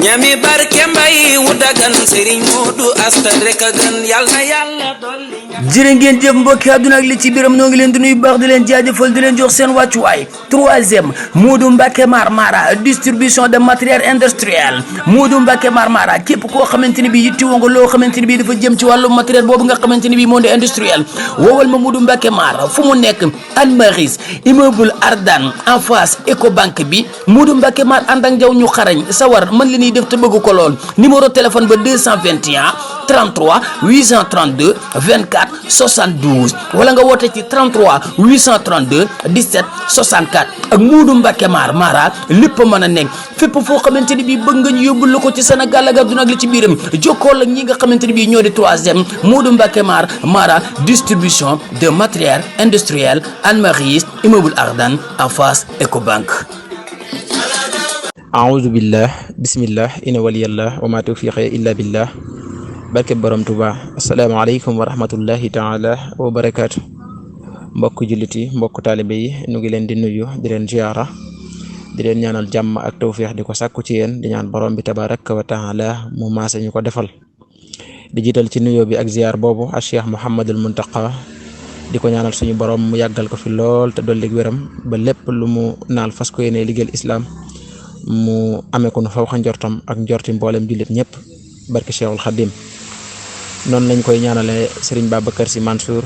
ñami barke mbay wu dagan Serigne Modou Asta rek a gën yàlla dolli. jërë ngeen jëf mbokki àdduna ak li ci biram noo ngi leen di nuyu baax di leen jaajëfal di leen jox seen wàccuwaay. troisième Modou Mbacké Marmara distribution de matériel industriel Modou Mbacké Marmara képp koo xamante ni bi yittewoo nga loo xamante ni bi dafa jëm ci wàllu matériel boobu nga xamante ni bi moo di industriel woowal ma Modou Mbacké Mar fu mu nekk Anne Maris immeuble Ardan en face Ecobank bi Modou Mbacké Mar ànd ak njaw ñu xarañ sawar mën li ñuy def te bëgg ko lool numéro téléphone ba 221 33 832 24 72 wala nga woote ci 33 832 17 64 ak Modou Mbacké Marmara lépp mën a nekk fépp foo xamante ni bii bëgg nga ñu yóbbul la ko ci Sénégal ak àdduna ak li ci biiram jokkool ak ñi nga xamante ni bii ñoo di troisième Modou Mbacké Marmara distribution de matériel industriel Anne Maris immeuble Ardan en face Ecobank. aoudu billah bismillah ina waliyallah wa ma tawfiqi illa billah barke borom Tuuba asalaamaaleykum wa rahmatullahi taala wa barakaatu mbokk julliti mbokk taalibe yi ñu ngi leen di nuyu di leen ziyaara di leen ñaanal jàmm ak tawfiix di ko sàkku ci yéen di ñaan borom bi tabaraka wa taala mu maase ñu ko defal di jiital ci nuyoo bi ak ziyaar boobu ak Cheikh Mouhamadul Muntaqa di ko ñaanal suñu borom mu yàggal ko fi lool te dolli wéram ba lépp lu mu naal fas ko yéene liggéeyal islam mu amee ko nu faw xa njortam ak njorti mboolem jullit ñëpp barke Cheikhul Khadim noonu lañ koy ñaanale Serigne Babacar Sy Mansour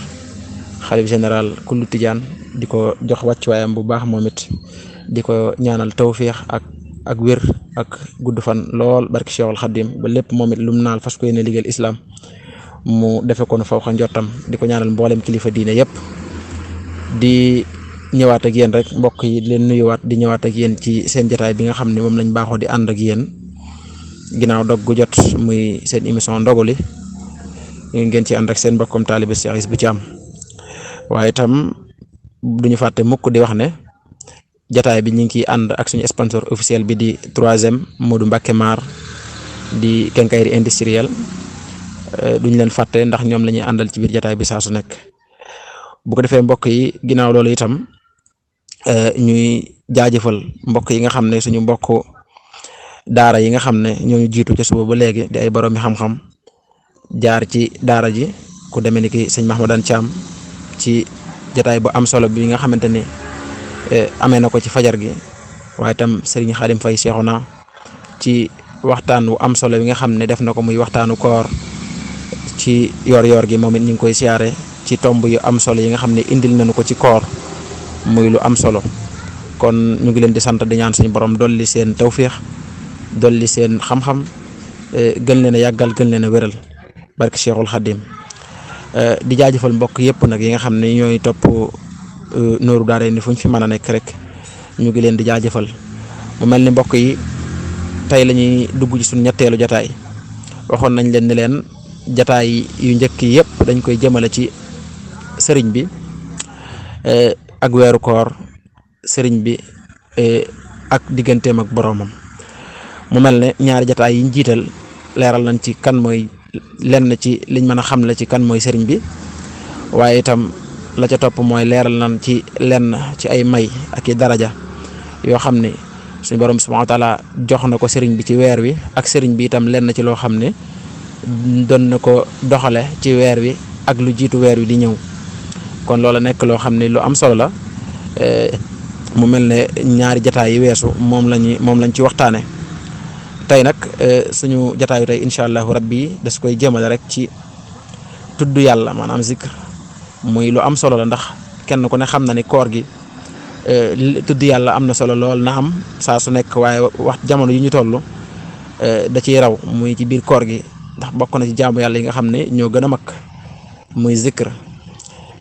xalif général kullu Tidiane di ko jox wàccuwaayam bu baax moom it di ko ñaanal tawfiix ak wér ak gudd fan lool barke Cheikhul Khadim ba lépp moom it lu mu naal fas ko yéene liggéeyal islam mu defe ko nu faw xa njortam di ko ñaanal mboolem kilifa diine yëpp di ñëwaat ak yéen rek mbokk yi di leen nuyuwaat di ñëwaat ak yéen ci seen jotaay bi nga xam ne moom lañ baaxoo di ànd ak yéen ginnaaw dog gu jot muy seen émission Ndogu li ngeen ci ànd ak seen mbokkum taalibe Cheikh bu ci am waaye itam duñu fàtte mukk di wax ne jotaay bi ñu ngi ciy ànd ak suñu sponsor officiel bi di troisième Modou Mbacké Mar di quincaillerie industrielle duñu leen fàtte ndax ñoom la ñuy àndal ci biir jotaay bi saa su nekk bu ko defee mbokk yi ginnaaw loolu itam ñuy jaajëfal mbokk yi nga xam ne suñu mbokk daara yi nga xam ne ñooñu jiitu ca suba ba léegi di ay borom mi xam-xam jaar ci daara ji ku demee ni ki sëñ Mahmadan Thiam ci jotaay bu am solo bi nga xamante ni amee na ko ci fajar gi waaye itam Serigne Khadim Faye Cheikhouna ci waxtaan wu am solo bi nga xam ne def na ko muy waxtaanu koor ci yor-yor gi moom it ñu ngi koy siyaare ci tomb yu am solo yi nga xam ne indil nañu ko ci koor muy lu am solo kon ñu ngi leen di sant di ñaan suñu borom dolli seen tawfiix dolli seen xam-xam gën leen a yàggal gën leen a wéral barke Cheikhul Khadim di jaajëfal mbokk yëpp nag yi nga xam ne ñooy topp Nourou Darayni fu ñu fi mën a nekk rek ñu ngi leen di jaajëfal mu mel ni mbokk yi tey la ñuy dugg ci suñu ñetteelu jataay waxoon nañ leen ni leen jataay yu njëkk yëpp dañ koy jëmale ci sëriñ bi ak weeru koor sëriñ bi ak digganteem ak boroomam mu mel ne ñaari jataay yiñ jiital leeral nañ ci kan mooy lenn ci liñ mën a xam la ci kan mooy sëriñ bi waaye itam la ca topp mooy leeral nañ ci lenn ci ay may ak i daraja yoo xam ne suñu borom subhanahu wa taala jox na ko sëriñ bi ci weer wi ak sëriñ bi itam lenn ci loo xam ne doon na ko doxale ci weer wi ak lu jiitu weer wi di ñëw kon loola nekk loo xam ne lu am solo la mu mel ne ñaari jataay yi weesu moom lañ ci waxtaane tey nag suñu jataayu tey incha allahu rabbi das koy jëmale rek ci tudd yàlla maanaam zikr muy lu am solo la ndax kenn ku ne xam na ni koor gi tudd yàlla am na solo lool na am saa su nekk waaye wax jamono yu ñu toll da ciy raw muy ci biir koor gi ndax bokk na ci jaamu yàlla yi nga xam ne ñoo gën a mag muy zikr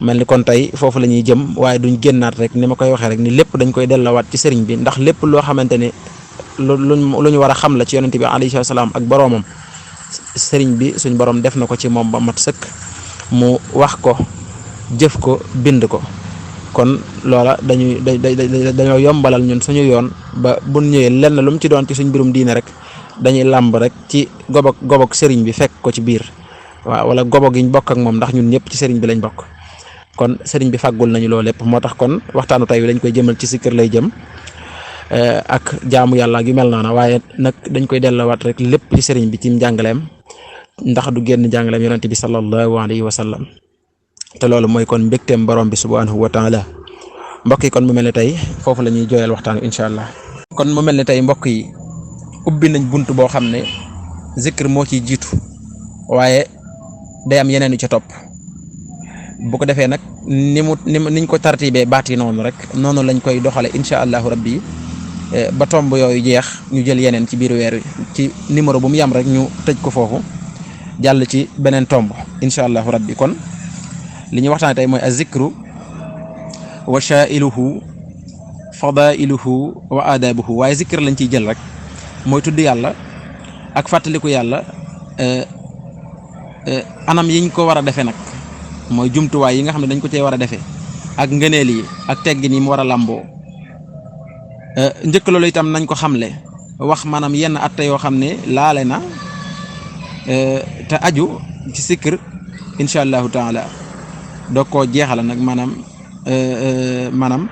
mel ni kon tey foofu la ñuy jëm waaye duñ génnaat rek ni ma koy waxee rek ni lépp dañ koy dellawaat ci sëriñ bi ndax lépp loo xamante ne lu ñu war a xam la ci yonent bi alayhi salaam ak boroomam sëriñ bi suñ borom def na ko ci moom ba mat sëkk mu wax ko jëf ko bind ko kon loola dañoo yombalal ñun suñu yoon ba bu ñëwee lenn lu mu ci doon ci suñ mbirum diine rek dañuy làmb rek ci gobog sëriñ bi fekk ko ci biir waaw wala gobog yi ñu bokk ak moom ndax ñun ñëpp ci sëriñ bi lañ bokk kon sëriñ bi fàggul nañu loolu lépp moo tax kon waxtaanu tey wi dañ koy jëmal ci sikkër lay jëm ak jaamu yàlla ak yu mel noona waaye nag dañ koy delloowaat rek lépp ci sëriñ bi ci njàngaleem ndax du génn njàngaleem yonente bi sallallahu alayhi wa sallam te loolu mooy kon mbégteem borom bi subhanahu wa taala. mbokk yi kon mu mel ne tey foofu la ñuy jooyal waxtaan wi incha allah. kon mu mel ne tey mbokk yi ubbi nañ bunt boo xam ne zikr moo ciy jiitu waaye day am yeneen yu ca topp bu ko defee nag niñ ko tartibee baat yi noonu rek noonu lañ koy doxale incha allahu rabbi ba tomb yooyu jeex ñu jël yeneen ci biir weer wi ci numéro bu mu yam rek ñu tëj ko foofu jàll ci beneen tomb incha allahu rabbi. kon li ñuy waxtaane tey mooy az-zikru wa shaa'iluhu fadailuhu wa adabuhu waaye zikr lañ ciy jël rek mooy tudd yàlla ak fàttaliku yàlla anam yiñ ko war a defee nag mooy jumtuwaay yi nga xam ne dañ ko cee war a defee ak ngëneel yi ak teggin yi mu war a làmboo. njëkk loolu itam nañ ko xamle wax maanaam yenn atte yoo xam ne laale na te aju ci zikr incha allahu taala doo koo jeexala nag maanaam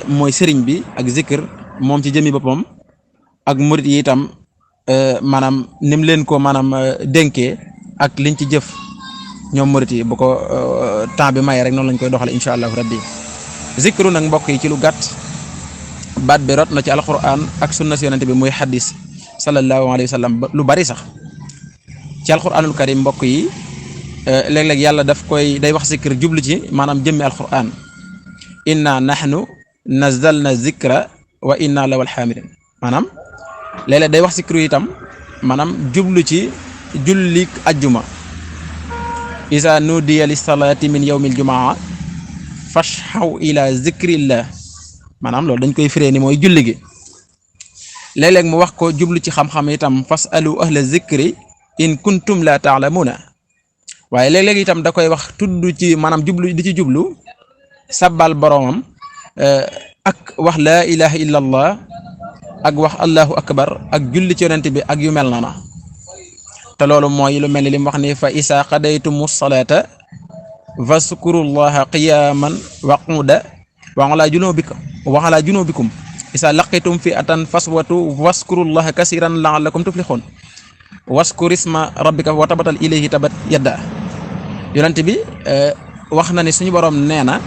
mooy sëriñ bi ak zikr moom ci jëmi boppam ak murit yi itam maanaam nim leen ko dénkee ak liñ ci jëf ñoom murit yi bu ko temps bi may rek noonu lañ koy doxale incha allahu rabbi. zikru nag mbokk yi ci lu gàtt baat bi rot na ci alquran ak sunna si yonente bi muy xadis sallallahu alayhi wa sallam lu bari sax ci alquranul karim mbokk yi léeg-léeg yàlla day wax zikr jublu ci maanaam jëmmi alquran inna nahnu nazzalna zikra wa inna lahu alxaamidin maanaam léeg-léeg day wax zikru itam maanaam jublu ci jullik ajjuma isa nudiya li salaati min yawmil jumaa fashhaw ila zikrillah maanaam loolu dañ koy firee ni mooy julli gi. léeg-léeg mu wax ko jublu ci xam-xam itam fasalu ahla zikri in kuntum la ta'lamuna waaye léeg-léeg itam da koy wax tudd ci maanaam jublu di ci jublu sabbal boromam ak wax laa ilaha illa allah ak wax allahu akbar ak julli ci yonent bi ak yu mel noona te loolu mooy lu mel ni li mu wax ni fa isa qadaytumu salata fazkurullaha qiyaman wa qu'udan wa ala junubikum isa laqitum fi atan faswatu wazkurullaha kasiran la'allakum tuflihun waskur isma rabbika wa tabatal ilayhi tabat yadda yonent bi wax na ni suñu borom nee na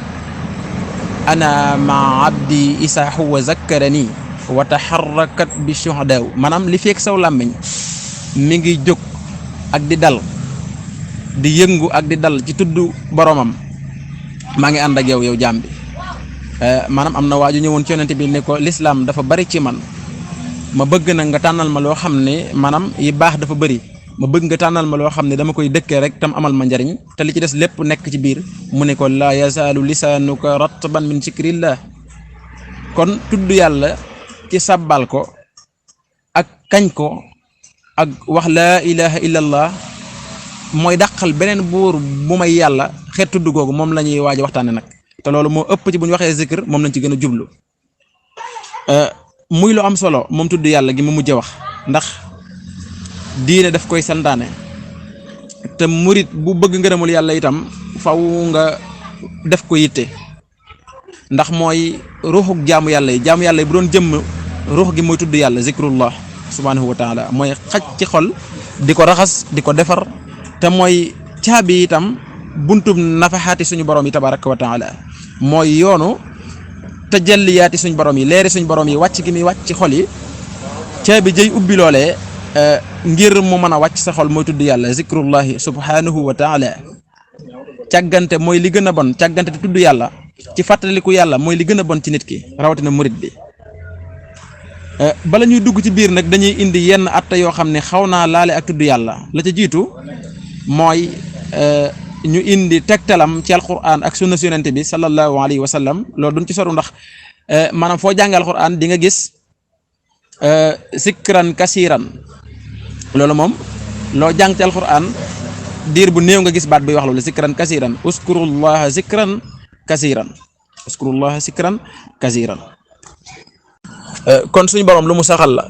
ana ma abdi isa huwa zakkarani wa taharrakat bi shuhadaw maanaam li feek saw làmmiñ mi ngi jóg ak di dal di yëngu ak di dal ci tudd boromam maa ngi ànd ak yow jaam bi maanaam am na waaju ñëwoon ci yonent bi ne ko lislaam dafa bari ci man ma bëgg na nga tànnal ma loo xam ne maanaam yi baax dafa bari ma bëgg nga tànnal ma loo xam ne dama koy dëkkee rek tam amal ma njariñ te li ci des lépp nekk ci biir mu ne ko laa yazaalu lisaanuka ratban min zikrillah kon tudd yàlla ci sabbal ko ak kañ ko ak wax laa ilaha illallah mooy dàqal beneen buur bu may yàlla xeet tudd googu moom la ñuy waaj waxtaane nag te loolu moo ëpp ci bu ñu waxee zikr moom lañ ci gën a jublu muy lu am solo moom tudd yàlla gi mu mujj wax ndax diine daf koy santaane te murit bu bëgg ngërëmul yàlla itam faw nga def ko yitte ndax mooy ruuxuk jaamu yàlla yi bu doon jëmm ruux gi mooy tudd yàlla zikrullah subhanahu wa taala mooy xaj ci xol di ko raxas di ko defar te mooy caabi itam buntub nafaxaati suñu borom yi tabaraka wa taala mooy yoonu tajalliyaati suñu borom yi leeri suñu borom yi wàcc gi muy wàcc ci xol yi caabi jëy ubbi loolee ngir mu mën a wàcc sa xol mooy tudd yàlla zikrullahi subhanahu wa taala càggante mooy li gën a bon càggante te tudd yàlla ci fàttaliku yàlla mooy li gën a bon ci nit ki rawatina murit bi bala ñuy dugg ci biir nag dañuy indi yenn atta yoo xam ne xaw naa laale ak tudd yàlla la ca jiitu mooy ñu indi tegtalam ci alquran ak sunna si yonente bi sallallahu alayhi wa sallam loolu duñ ci soru ndax maanaam foo jàngal alquran di nga gis zikran kasiran loolu moom loo jàng ci alquran diir bu néew nga gis baat bi wax loolu zikran kasiran uskurullaha zikran kasiran kon suñu borom lu mu saxal la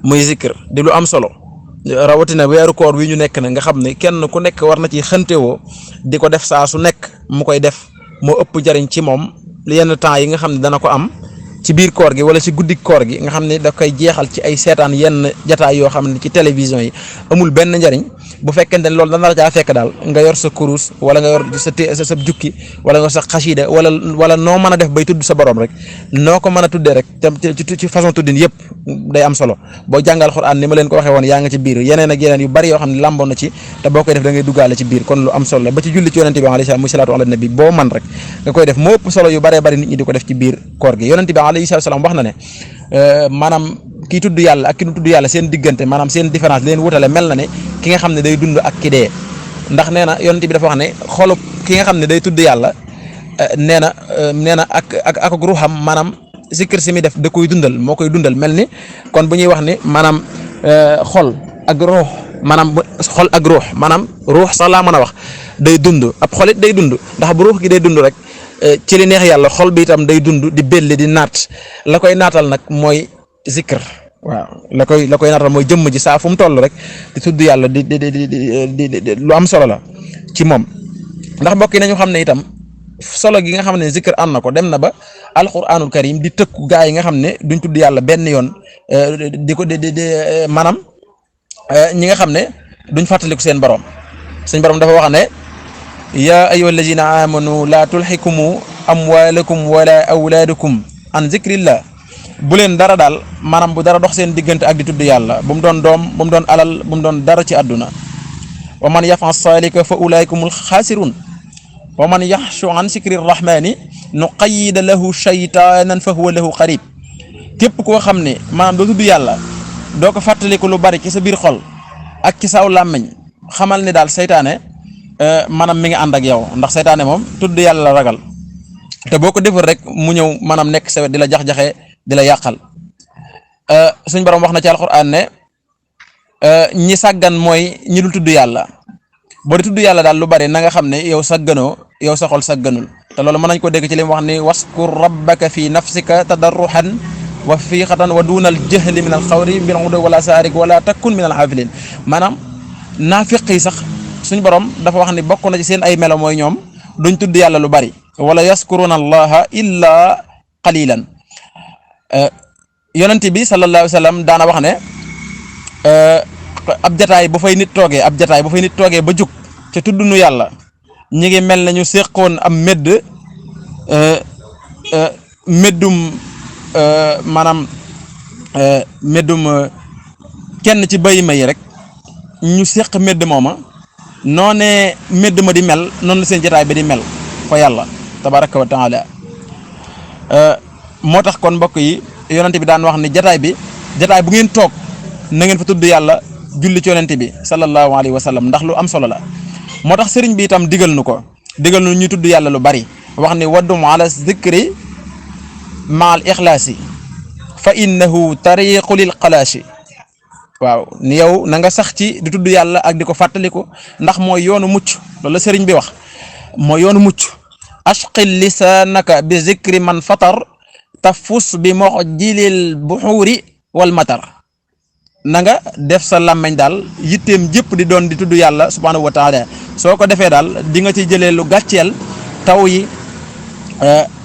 muy zikr di lu am solo rawatina weeru koor wi ñu nekk na nga xam ne kenn ku nekk war na ci xëntewoo di ko def saa su nekk mu koy def moo ëpp jariñ ci moom yenn temps yi nga xam ne dana ko am ci biir koor gi wala ci guddi koor gi nga xam ne da koy jeexal ci ay seetaan yenn jataay yoo xam ne ci télévision yi amul benn njariñ bu fekkente ne loolu dana la caa fekk daal nga yor sa kurus wala nga yor sa jukki wala nga yor sa xasida wala noo mën a def bay tudd sa borom rek noo ko mën a tuddee rek ci façon tuddin yëpp day am solo boo jàngal Alxuraan ni ma leen ko waxee woon yaa nga ci biir yeneen ak yeneen yu bari yoo xam ne làmboon na ci te boo koy def da ngay duggaale ci biir kon lu am solo la ba ci julli ci yonente bi alayhi salaatu ala nabi boo man rek nga koy def moo ëpp solo yu baree bari nit ñi di ko def ci biir koor gi yonente bi alayhi salaam wax na ne maanaam kii tudd yàlla ak ki du tudd yàlla seen diggante maanaam seen différence leen wutale mel na ne ki nga xam ne day dund ak ki dee ndax nee na yonent bi dafa wax ne xolu ki nga xam ne day tudd yàlla nee na ak ruuxam maanaam zikr si mi def da koy dundal moo koy dundal mel ni kon bu ñuy wax ni maanaam xol ak ruux maanaam xol ak ruux maanaam ruux sax laa mën a wax day dund ab xolit day dund ndax bu ruux gi day dund rek ci li neex yàlla xol bi itam day dund di belli di naat la koy naatal nag mooy zikr waaw la koy naatal mooy jëmm ji saa fu mu toll rek di tudd yàlla di lu am solo la ci moom ndax mbokk yi nañu xam ne itam solo gi nga xam ne zikr am na ko dem na ba alquranul karim di tëkku gaa yi nga xam ne duñ tudd yàlla benn yoon di ko maanaam ñi nga xam ne duñ fàttaliku seen borom seen borom dafa wax ne yaa ayyuha allazina amanu laa tulhikumu amwalakum wala awlaadukum an zikrillah bu leen dara daal maanaam bu dara dox seen diggante ak di tudd yàlla bu mu doon doom bu mu doon alal bu mu doon dara ci àdduna wa man yaf'al zaalika fa ulaa'ikumul xaasiruun wa man yaxshu an zikri rahmaani nuqayyid lahu shaytaanan fa huwa lahu qariib képp koo xam ne maanaam doo tudd yàlla doo ko fàttaliku lu bari ci sa biir xol ak ci saw làmmiñ xamal ne daal seytaane maanaam mi ngi ànd ak yow ndax seytaane moom tudd yàlla la ragal te boo ko deful rek mu ñëw maanaam nekk sa wet di la jax-jaxee di la yàqal suñ borom wax na ci alquran ne ñi sàggan mooy ñi dul tudd yàlla boo di tudd yàlla daal lu bari na nga xam ne yow sàgganoo yow sa xol sàgganul te loolu mën nañ ko dégg ci li mu wax ni waskur rabbaka fi nafsika tadarruhan wa fiixatan wa duunal jahli min al xawri bil ghudwi wala saarik wala takun min al xaafilin maanaam naafiq yi sax suñ borom dafa wax ni bokk na ci seen ay melo mooy ñoom duñ tudd yàlla lu bari wala yaskuruna allaha illa qalilan yonent bi sallallahu alayhi wa sallam daana wax ne ab jataay bu fay nit toogee ba jug ca tudd nu yàlla ñi ngi mel nañu séqoon am meddum maanaam meddum kenn ci bayima yi rek ñu séq medd mooma noonee medd ma di mel noonu la seen jataay bi di mel fa yàlla tabaraka wa taala moo tax kon mbokk yi yonent bi daan wax ni jataay bu ngeen toog na ngeen fa tudd yàlla julli ci yonent bi sallallahu alayhi wa sallam ndax lu am solo la moo tax sëriñ bi itam digal nu ñu tudd yàlla lu bari wax ni waddum ala zikri maal ixlaasi fa innahu tariqu lil xalaasi waaw ni yow na nga sax ci di tudd yàlla ak di ko fàttaliku ndax mooy yoonu mucc loolu la sëriñ bi wax mooy yoonu mucc ashqil lisaanaka bi zikri man fatar tafus bi moxjilil buxuuri wal matar na nga def sa làmmeñ daal yitteem jëpp di doon di tudd yàlla subhaanahu wa taala soo ko defee daal di nga ci jëlee lu gàcceel taw yi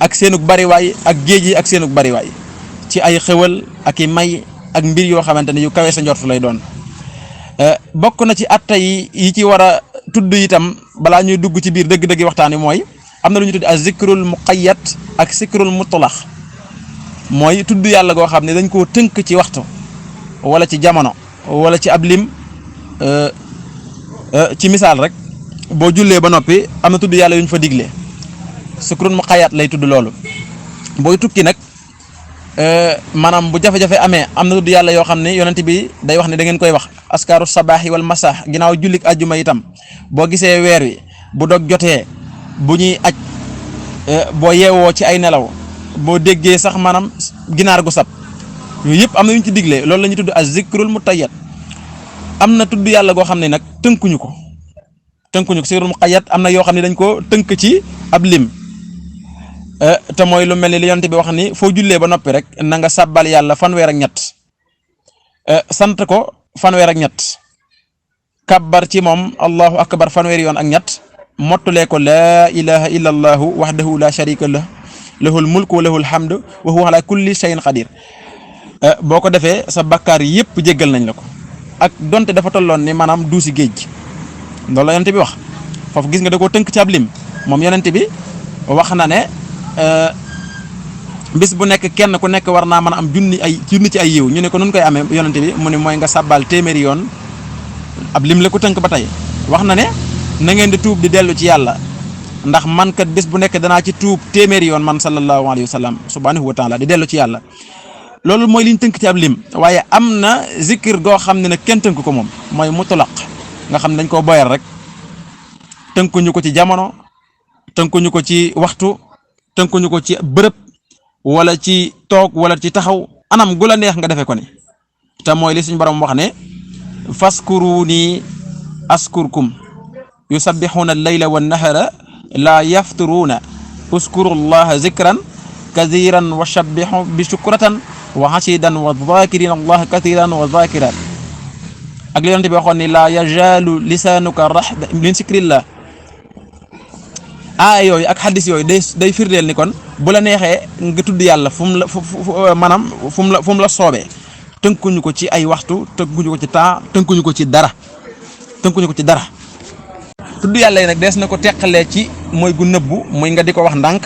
ak seenug bariwaay ak géej yi ak seenug bariwaay ci ay xewal ak i may ak mbir yoo xamante ne yu kawe sa njort lay doon bokk na ci atta yi ci war a tudd itam balaa ñuy dugg ci biir dëgg-dëgg waxtaan wi mooy am na lu ñu tudd ak zikrul muqayyad ak zikrul mutlaq mooy tudd yàlla goo xam ne dañ koo tënk ci waxtu wala ci jamono wala ci ab lim ci misaal rek boo jullee ba noppi am na tudd yàlla yu ñu fa digle zikrul muqayyad lay tudd loolu booy tukki nag maanaam bu jafe-jafe amee am na tudd yàlla yoo xam ne yonent bi day wax ne da ngeen koy wax askaaru sabaaxi wal masaax ginnaaw jullik ajjuma itam boo gisee weer wi bu dog jotee bu ñuy aj boo yeewoo ci ay nelaw boo déggee sax maanaam ginaar gu sab yooyu yëpp am na yu ñu ci digle loolu la ñuy tudd az zikrul muqayyad am na tudd yàlla goo xam ne nag tënkuñu ko zikrul muqayyad am na yoo xam ne dañ ko tënk ci ab lim te mooy lu mel ni li yonent bi wax ni foo jullee ba noppi rek na nga sàbbal yàlla fanweer ak ñett sant ko fanweer ak ñett kabbar ci moom allahu akbar fanweer yoon ak ñett mottulee ko laa ilaha illa allahu wahdahu la sharika lah lahul mulku wa lahul hamdu wa huwa ala kulli shay'in qadir boo ko defee sa bakkaar yëpp jéggal nañ la ko ak donte dafa tolloon ni maanaam duusi géej gi loolu la yonent bi wax foofu gis nga da koo tënk ci ab lim moom yonent bi wax na ne bis bu nekk kenn ku nekk war naa mën a am junni ci ay yiw ñu ne ko nun koy amee yonent bi mu ne mooy nga sàbbaal téeméeri yoon ab lim la ko tënk ba tey wax na ne na ngeen di tuub di dellu ci yàlla ndax man kat bis bu nekk danaa ci tuub téeméeri yoon man sallallahu alayhi wa sallam subhanahu wa taala di dellu ci yàlla loolu mooy liñ tënk ci ab lim waaye am na zikir goo xam ne nag kenn tënk ko moom mooy mutlaq nga xam ne dañ koo boyal rek tënkuñu ko ci jamono tënkuñu ko ci waxtu tënkuñu ko ci bërëb wala ci toog wala ci taxaw anam gu la neex nga defee ko ni te mooy li suñu borom wax ne faskuruni askurkum yusabbihuna al-layla wan-nahara la yafturuna uskuru allaha zikran kathiran wa sabbihu bi shukratan wa hasidan wa dhakirin allaha kathiran wa dhakirat ak li yonent bi waxoon ni la yajalu lisanuka rahba min zikrillah yooyu ak xaddis yooyu day firndeel ni kon bu la neexee nga tudd yàlla fu mu la soobee tënkuñu ko ci ay waxtu tënkuñu ko ci temps tënkuñu ko ci dara tudd yàlla yi nag dees na ko teqalee ci mooy gu nëbbu muy nga di ko wax ndànk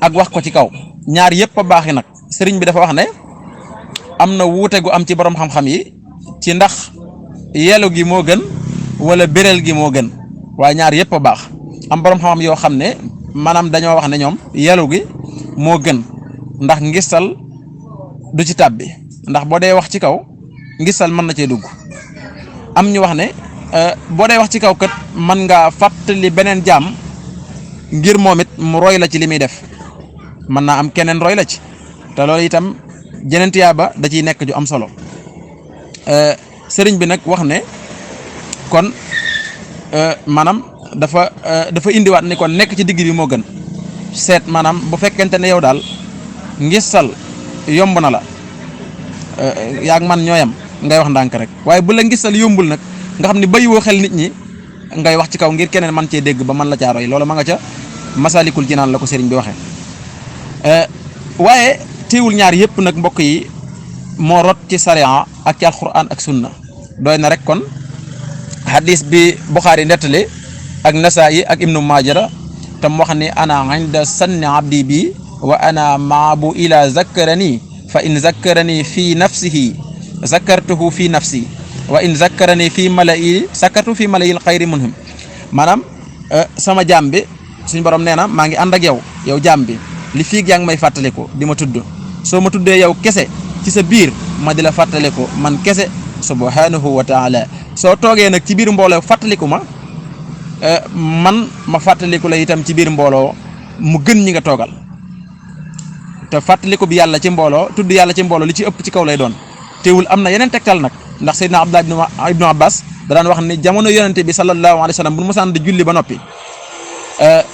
ak wax ko ci kaw ñaar yëpp a baax yi nag sëriñ bi dafa wax ne am na wuute gu am ci borom xam-xam yi ci ndax yelu gi moo gën wala bérél gi moo gën waaye ñaar yëpp a baax am borom xam-xam yoo xam ne maanaam dañoo wax ne ñoom yelu gi moo gën ndax ngistal du ci tàbbi ndax boo dee wax ci kaw ngistal mën na cee dugg am ñu wax ne boo dee wax ci kaw kat mën nga fàttali beneen jaam ngir moom it mu roy la ci li muy def mën naa am keneen roy la ci te loolu itam jeneen tiyaaba da ciy nekk ju am solo sëriñ bi nag wax ne kon maanaam dafa indiwaat ni kon nekk ci digg bi moo gën seet maanaam bu fekkente ne yow daal ngistal yomb na la yaa ak man ñooyam ngay wax ndànk rek waaye bu la ngistal yombul nag nga xam ne bàyyiwoo xel nit ñi ngay wax ci kaw ngir keneen man cee dégg ba man la caa roy loolu ma nga ca Masalikul Jinaan la ko sëriñ bi waxee waaye teewul ñaar yëpp nag mbokk yi moo rot ci sariya ak ci alquran ak sunna doy na rek kon hadis bi Buxaari nettali ak Nasaayi ak Ibnu Maajara tam wax ni ana inda sanni abdi bi wa ana maabu ila zakkarani fa in zakkarani fi nafsihi zakkartuhu fi nafsi wa in zakkarani fi mala'i sakartu fi mala'il xayri minhum maanaam sama jaam bi suñu borom nee na maa ngi ànd ak yow jaam bi li fii yaa ngi may fàttaliku di ma tudd soo ma tuddee yow kese ci sa biir ma di la fàttaliku man kese subhanahu wa taala soo toogee nag ci biir mbooloo fàttaliku man ma fàttaliku la itam ci biir mbooloo mu gën ñi nga toogal te fàttaliku bi yàlla ci mbooloo tudd yàlla ci mbooloo li ci ëpp ci kaw lay doon teewul am na yeneen tegtal nag ndax Seydina Abdullah ibnu Abbas da daan wax ni jamono yonente bi sallallahu alayhi wa sallam bu mu mosaan di julli ba noppi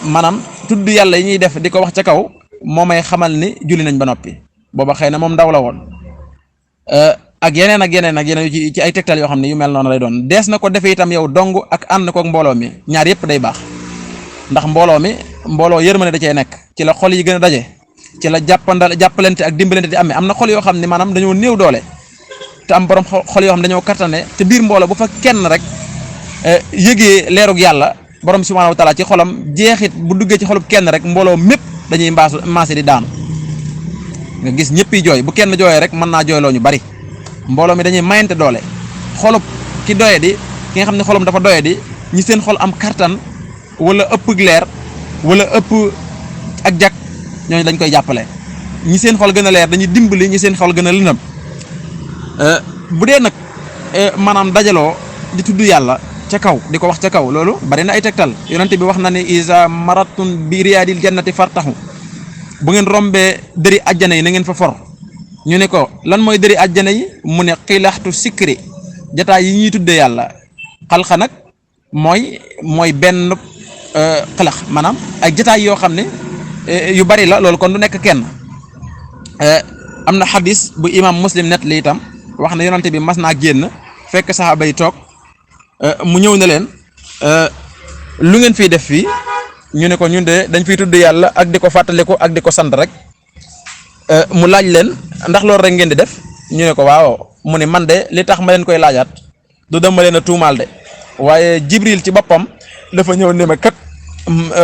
maanaam tudd yàlla yi ñuy def di ko wax ca kaw moo may xamal ni julli nañ ba noppi booba xëy na moom ndaw la woon ak yeneen ci ay tegtal yoo xam ne yu mel noonu lay doon dees na ko defee itam yow dong ak ànd kook mbooloo mi ñaar yëpp day baax ndax mbooloo yërmande da cee nekk ci la xol yi gën a daje ci la jàppalante ak dimbalante di amee am na xol yoo xam ne maanaam dañoo néew doole te am borom xol yoo xam ne dañoo kattane te biir mbooloo bu fa kenn rek yëgee leerug yàlla borom subhanahu wa taala ci xolam jeexit bu duggee ci xolub kenn rek mbooloo mépp dañuy maase di daanu nga gis ñëpp yi jooy bu kenn jooyee rek mën naa jooyloo ñu bari mbooloo mi dañuy mayante doole xolub ki doye di ki nga xam ne xolam dafa doye di ñi seen xol am kartan wala ëpp leer wala ëpp ak jak ñooñu dañ koy jàppale ñi seen xol gën a leer dañuy dimbali ñi seen xol gën a lëndëm bu dee nag maanaam dajaloo di tudd yàlla ca kaw di ko wax ca kaw loolu bari na ay tegtal yonente bi wax na ne isa maratun bi riyaadil jannati fartaxu bu ngeen rombee dëri ajjana yi na ngeen fa for ñu ne ko lan mooy dëri ajjana yi mu ne xilaxtu sikri jataay yi ñuy tuddee yàlla xalxa nag mooy benn xalax maanaam ay jataay yoo xam ne yu bari la loolu kon du nekk kenn am na xadis bu imam Muslim net li itam wax na yonante bi mas naa génn fekk saxaaba yi toog mu ñëw na leen lu ngeen fiy def fii ñu ne ko ñun de dañ fiy tudd yàlla ak di ko fàttaliku ak di ko sant rek mu laaj leen ndax loolu rek ngeen di def ñu ne ko waaw mu ne man de li tax ma leen koy laajaat du dama leen a tuumaal de waaye Jibril ci boppam dafa ñëw ne ma kat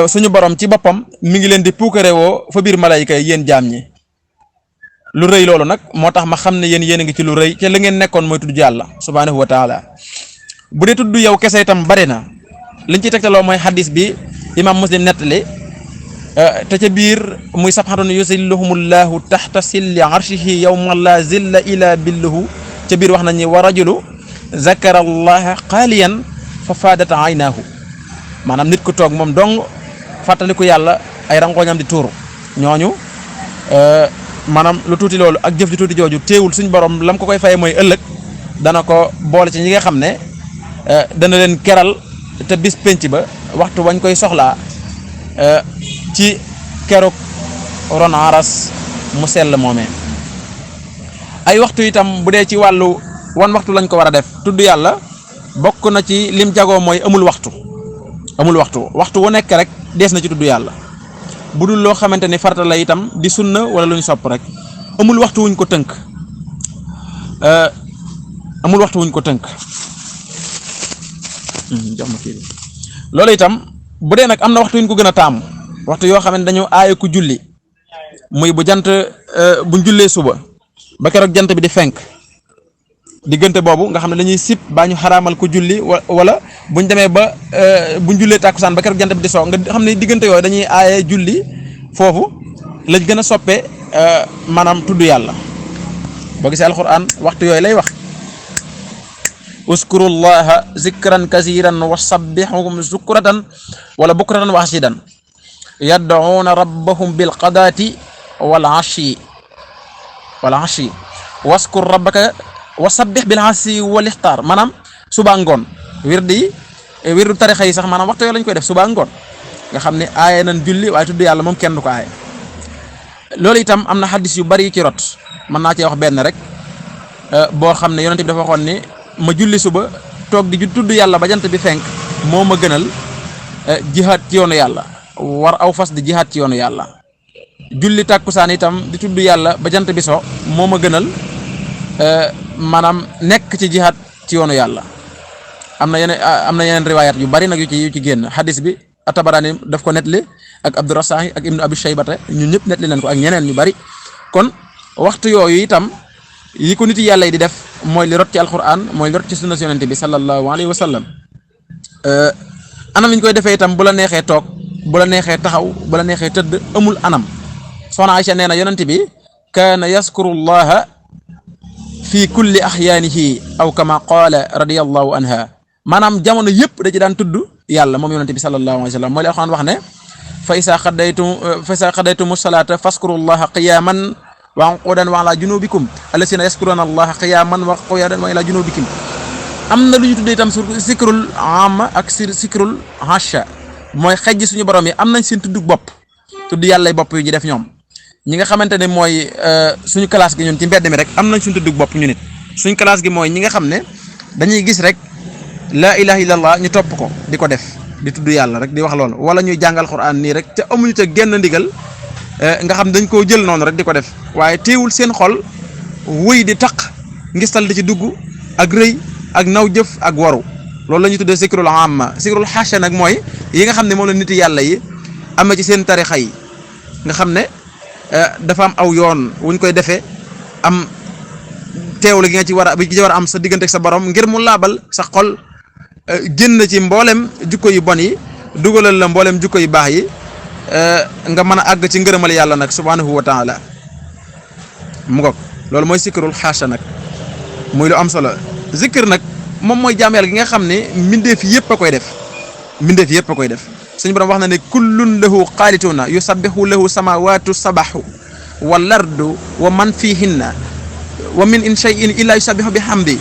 suñu borom ci boppam mi ngi leen di puukare woo fa biir malayka yi yéen jaam ñi lu rëy loolu nag moo tax ma xam ne yéen a ngi ci lu rëy te la ngeen nekkoon mooy tudd yàlla subhaanahu wa taala bu dee tudd yow kese itam bari na liñ ci tegtaloo mooy xadis bi imam Muslim nettali te ca biir muy sabhatun yusilluhumullahu taxta silli arshihi yawma la zilla ila billuhu ca biir wax nañu wa rajulu zakara allaha xaaliyan fa faadat aynaahu maanaam nit ku toog moom dong fàttaliku yàlla ay rangooñam di tuuru ñooñu maanaam lu tuuti loolu ak jëf ju tuuti jooju teewul suñ borom lam ko koy faye mooy ëllëg dana ko boole ci ñi nga xam ne dana leen keral te bis penc ba waxtu wañ koy soxlaa ci keroog ron aras mu sell moomee ay waxtu itam bu dee ci wàllu wan waxtu lañ ko war a def tudd yàlla bokk na ci lim jagoo mooy amul waxtu waxtu wu nekk rek dees na ci tudd yàlla bu dul loo xamante ni farata la itam di sunna wala lu ñu sopp rek amul waxtu wuñ ko tënk jox ma kii loolu itam bu dee nag am na waxtu wuñ ko gën a taamu waxtu yoo xam ne dañoo aaye ku julli muy bu jant buñ jullee suba ba keroog jant bi di fenk diggante boobu nga xam ne dañuy sib baa ñu xaraamal ku julli wala buñ demee ba buñ jullee tàkkusaan ba keroog jant bi di soo nga xam ne diggante yooyu dañuy aaye julli foofu lañ gën a soppee maanaam tudd yàlla boo gisee alquran waxtu yooyu lay wax uskurullaha zikran kasiran wa sabbihum zukratan wala bukratan wa asidan yad'una rabbahum bil qadaati wal ashi waskur rabbaka wa sabbih bil ashi wal ixtaar maanaam suba ngoon wirdu tarixa yi sax maanaam waxtu yooyu lañ koy def suba ngoon nga xam ne aaye nañ julli waaye tudd yàlla moom kenn du ko aaye loolu itam am na xaddis yu bari yu ci rot mën naa cee wax benn rek boo xam ne yonent bi dafa waxoon ni ma julli suba toog di tudd yàlla ba jant bi fenk moo ma gënal jihaad ci yoonu yàlla war aw fas di jihaad ci yoonu yàlla julli tàkkusaan itam di tudd yàlla ba jant bi so moo ma gënal maanaam nekk ci jihaad ci yoonu yàlla am na yeneen riwaayaat yu bari nag yu ci génn xadis bi At-Tabarani daf ko nettali ak Abdurrazzaq ak Ibnu Abi Shaybata ñun ñëpp nettali nañ ko ak ñeneen ñu bari kon waxtu yooyu itam yi ko nit yàlla yi di def mooy li rot ci alquran mooy li rot ci sunna yonent bi sallallahu alayhi wa sallam anam yi ñu koy defee itam bu la neexee toog bu la neexee taxaw bu la neexee tëdd amul anam soxna Aïcha nee na yonent bi kaana yazkurullaha fi kulli axyaanihi aw kama qaala radiyallahu anha maanaam jamono yëpp da ci daan tudd yàlla moom yonent bi sallallahu alayhi wa sallam mooy li alquran wax ne fa isa qadaytumu salaata faskurullaha qiyaman wa qu'udan wa ala junubikum allasina yaskuruna allaha qiyaman wa qu'udan wa ila junubikum am na lu ñu tuddee itam sikrul amma ak sikrul hasha mooy xejj suñu borom yi am nañ seen tuddug bopp tudd yàlla bopp yu ñu def ñoom ñi nga xamante ne mooy suñu classe gi ñun ci mbedd mi rek am nañ suñu tuddug bopp ñu nit suñu classe gi mooy ñi nga xam ne dañuy gis rek laa ilaha illallah ñu topp ko di ko def di tudd yàlla rek di wax loolu wala ñuy jàngal Qur'an nii rek te amuñu ca genn ndigal nga xam dañ koo jël noonu rek di ko def waaye teewul seen xol wuy di taq ngistal di ci dugg ak rëy ak naw jëf ak waru loolu la ñuy tuddee sikrul amma sikrul xaasha nag mooy yi nga xam ne moom la nit yàlla yi am na ci seen tarixa yi nga xam ne dafa am aw yoon wuñ koy defee am teewlu gi nga ci war a am sa diggante ak sa borom ngir mu laabal sa xol génn ci mboolem jukko yu bon yi dugalal la mboolem jukko yu baax yi nga mën a àgg ci ngërëmal yàlla nag subhanahu wa taala mu ngoog loolu mooy sikrul xaasha nag muy lu am solo zikr nag moom mooy jaam yàlla gi nga xam ne mbindeef yëpp a koy def suñu borom wax na ne kullun lahu qaanituuna yusabbihu lahu samawatu sabahu wal ardu wa man fihinna wa min in shay'in illa yusabbihu bihamdi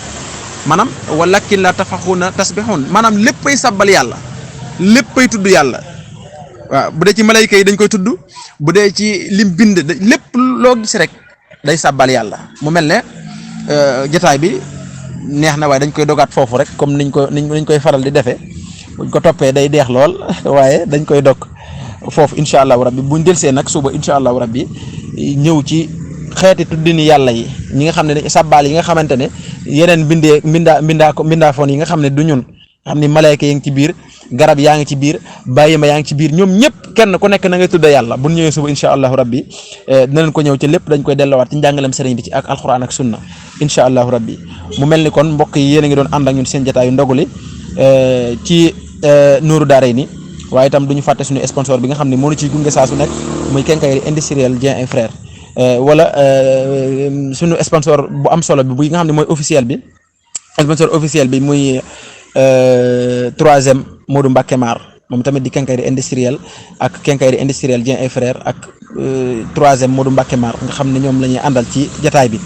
maanaam walakin la tafaqahuna tasbihun maanaam léppay sabbal yàlla léppay tudd yàlla waaw bu dee ci malayka yi dañ koy tudd bu dee ci lim bind lépp loo gis rek day sabbal yàlla mu mel ne jotaay bi neex na waaye dañ koy dogaat foofu rek comme niñ koy faral di defee buñ ko toppee day deex lool waaye dañ koy dog foofu incha allahu rabbi buñ delsee nag suba incha allahu rabbi ñëw ci xeeti tuddini yàlla yi ñi nga xam ne sabbaal yi nga xamante ne yeneen mbindaafoon yi nga xam ne du ñun xam ni malayka yaa ngi ci biir garab yaa ngi ci biir bàyyi ma yaa ngi ci biir ñoom ñëpp kenn ku nekk na ngay tudda yàlla bu ñëwee suba incha allahu rabbi dinañ ko ñëw ci lépp dañ koy delluwaat ci njàngalem sëriñ bi ci ak alquran ak sunna incha allahu rabbi mu mel ni kon mbokk yi yéen a ngi doon ànd ak ñun seen jotaayu ndoguli ci Nourou Darayni waaye itam duñu fàtte suñu sponsor bi nga xam ne moo ñu ciy gunge saa su nekk muy quincaillerie industrielle Dieng et Frères wala suñu sponsor bu am solo bi nga xam ne mooy officiel bi sponsor officiel bi muy troisième Modou Mbacké Mar moom tamit di quincaillerie industrielle ak quincaillerie industrielle Dieng et Frères ak troisième Modou Mbacké Mar nga xam ne ñoom la ñuy àndal ci jataay bi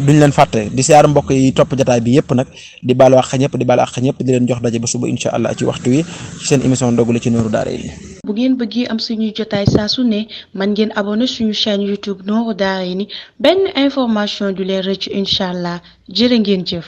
duñ leen fàtte di siyaar mbokk yi topp jataay bi yëpp nag di baalu àq ñëpp di leen jox daje ba suba incha allah ci waxtu wi ci seen émission Ndoguli ci Nourou Darayni. bu ngeen bëggee am suñuy jotaay saa su ne man ngeen abonné suñu chaîne YouTube Nourou Darayni benn information du leen rëcc incha allah jërë ngeen jëf.